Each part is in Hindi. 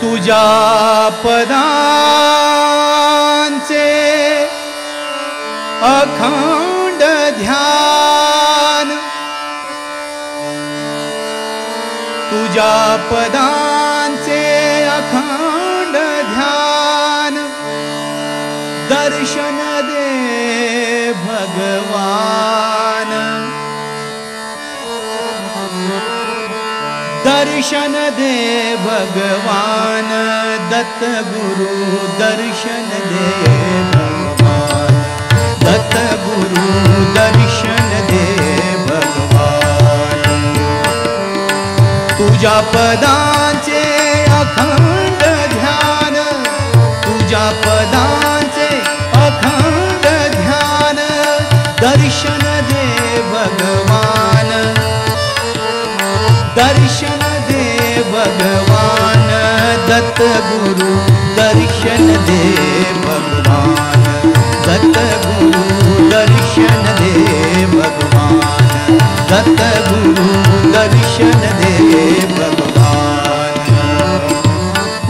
तुझ्या पदांचे अखंड ध्यान, तुझ्या पदांचे अखंड ध्यान, दर्शन दे भगवान, दर्शन दे भगवान, दत्त गुरु दर्शन दे भगवान, दत्त गुरु दर्शन दे भगवान। तुझ्या पदांचे अखंड ध्यान, तुझ्या पदांचे अखंड ध्यान, दर्शन दे भगवान, दर्शन दे भगवान, दत्त गुरु दर्शन दे भगवान, दत्त गुरु दर्शन दे भगवान, दत्त गुरु दर्शन दे भगवान।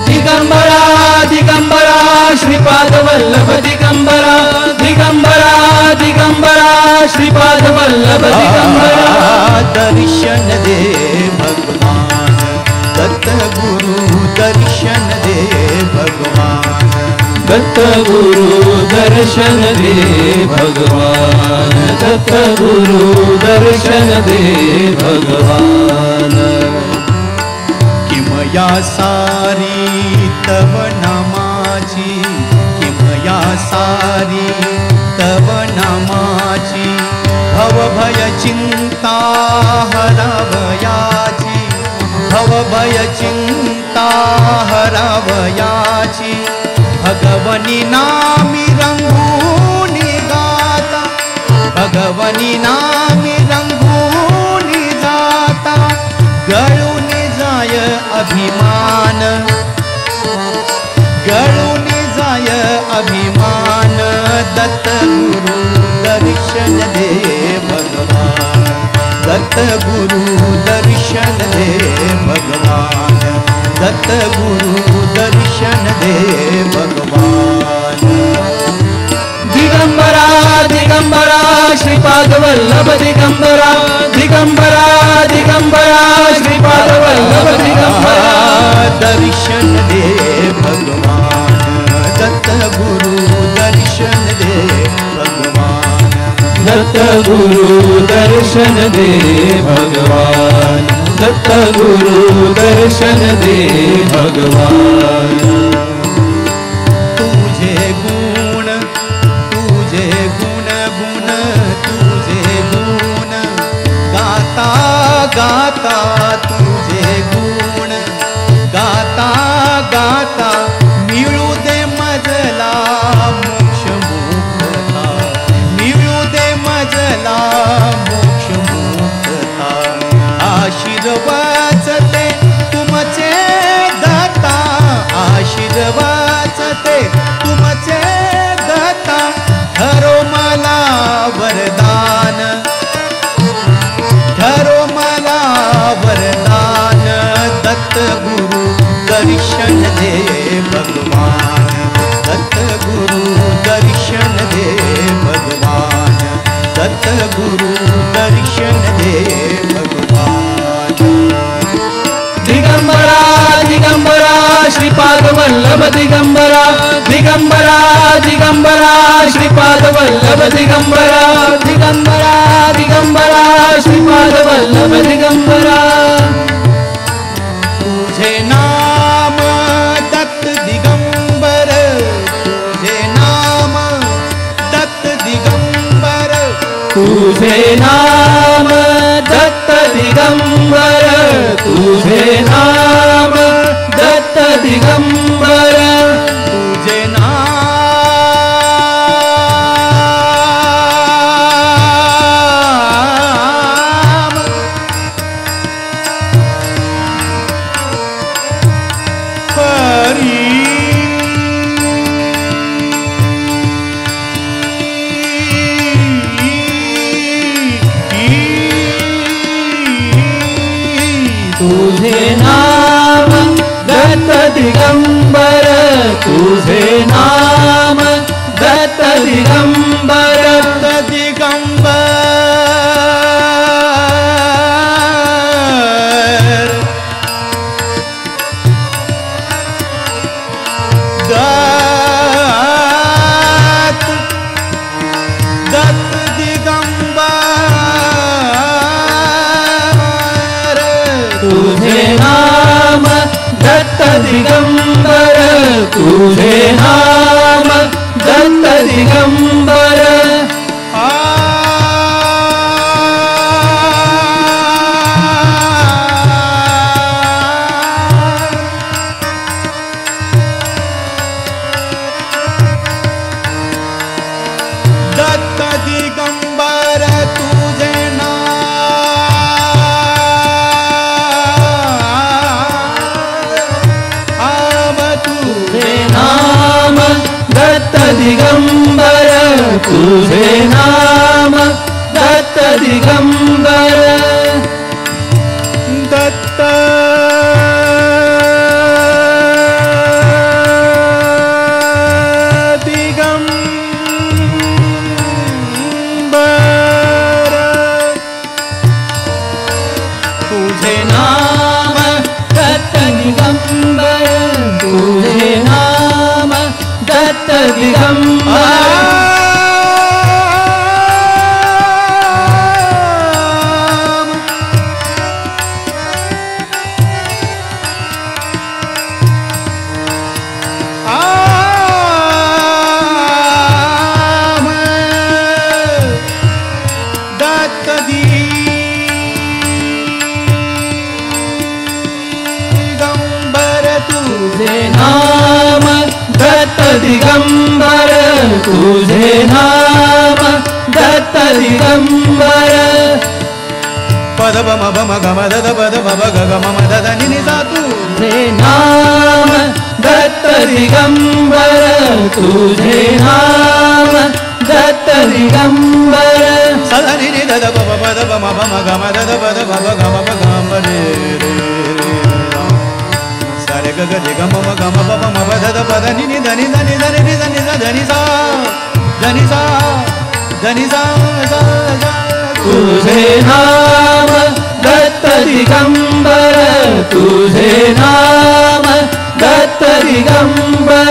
दिगंबरा दिगंबरा श्रीपाद वल्लभ दिगंबरा, दिगंबरा दिगंबरा श्रीपाद वल्लभ दिगंबरा, दर्शन दे भगवान, दत्त गुरु दर्शन दे भगवान, दत्त गुरु दर्शन दे भगवान, दत्त गुरु दर्शन दे भगवान। किमया सारी तव नामाची, किमया सारी तव नामाची, भवभय चिंता हरावयाची, भवभय चिंता हरावयाची, भगवनी नामी रंगूनी गाता, भगवनी नामी रंगूनी जाता, गळूनी जाय अभिमान, गळूनी जाय अभिमान, दत्त गुरु दर्शन दे भगवान, दत्त गुरु दर्शन दे भगवान, दत्त गुरु दर्शन दे भगवान। दिगंबरा दिगंबरा श्रीपाद वल्लभ दिगंबरा, दिगंबरा दिगंबरा श्रीपाद वल्लभ दिगंबरा, दर्शन दे भगवान, दत्त गुरु दर्शन दे भगवान, दत्त गुरु दर्शन दे भगवान, दत्त गुरु दर्शन दे भगवान। तुझे गुण तुझे गुण गुण तुझे गुण गाता गाता, तुझे गुण गाता गाता, मिळू दे मजला मोक्ष मुक्तता, मिळू दे मजला मोक्ष मुक्तता, आशीर्वाद ते तुमचे दाता, आशीर्वाद ते तुमचे दाता, ठरो मला वरदान, ठरो मला वरदान, दत्त गुरु दर्शन दे भगवान, दत्त गुरु दर्शन दे भगवान, दत्त गुरु दर्शन दे भगवान। दिगंबरा दिगंबरा श्रीपाद वल्लभ दिगंबरा, दिगंबरा दिगंबरा श्रीपाद वल्लभ दिगंबरा, दिगंबरा दिगंबरा श्रीपाद वल्लभ दिगंबरा। तुझे नाम दत्त दिगंबर, तुझे नाम दत्त दिगंबर, तुझे नाम दत्त दिगंबर तुझे नाम दत्त दिगंबर तुझे नाम हरी तुझे नाम दत्त दिगंबर तुझे नाम दत्त दिगंबर दत्त दिगंबर दत्त दिगंबर तुझे नाम दत्त दिगंबर तुझे नाम दत्त दिगंबर दत्त दिगंबर तुझे नाम तुझे नाम दत्त दिगंबर तुझे नाम दत्त दिगंबर दत्त दिगंबर तुझे नाम दत्त दिगंबर तुझे नाम दत्त दिगंबर दत्त दिगंबर तुझे नाम दत्त दिगंबर तुझे नाम दत्त दिगंबर पद बम बम गम दद पद बब ग म दद नि नि सा तुझे नाम दत्त दिगंबर तुझे नाम दत्त दिगंबर सदा नि नि दद बब पद बम बम गम दद पद बब गम ब गम रे रे सारे ग ग रे ग म गम ब म ब दद पद नि नि ध नि ध नि ध नि ध नि ध नि सा धनि सा धनि सा सा सा तुझे नाम दत्त दिगंबर तुझे नाम दत्त दिगंबर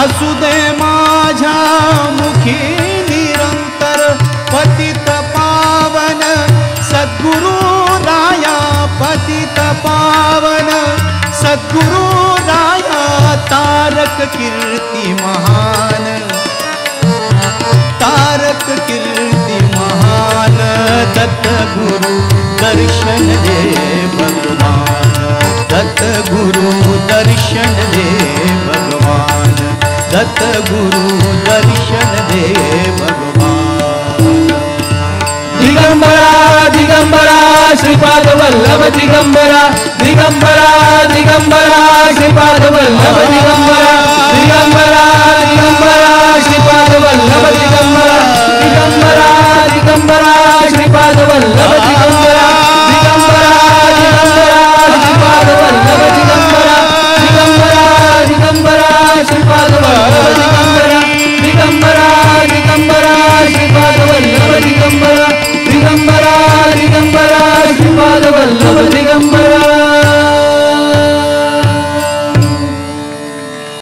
असू दे माझ्या मुखी निरंतर पतित पावन सद्गुरु राया पतित पावन सद्गुरु राया तारक कीर्ती महान तारक कीर्ती महान दत्त गुरु दर्शन दे भगवान दत्त गुरु दर्शन दे भगवान दत्त गुरु दर्शन दे भगवान दिगंबरा दिगंबरा श्रीपाद वल्लभ दिगंबरा दिगंबरा दिगंबरा श्रीपाद वल्लभ दिगंबरा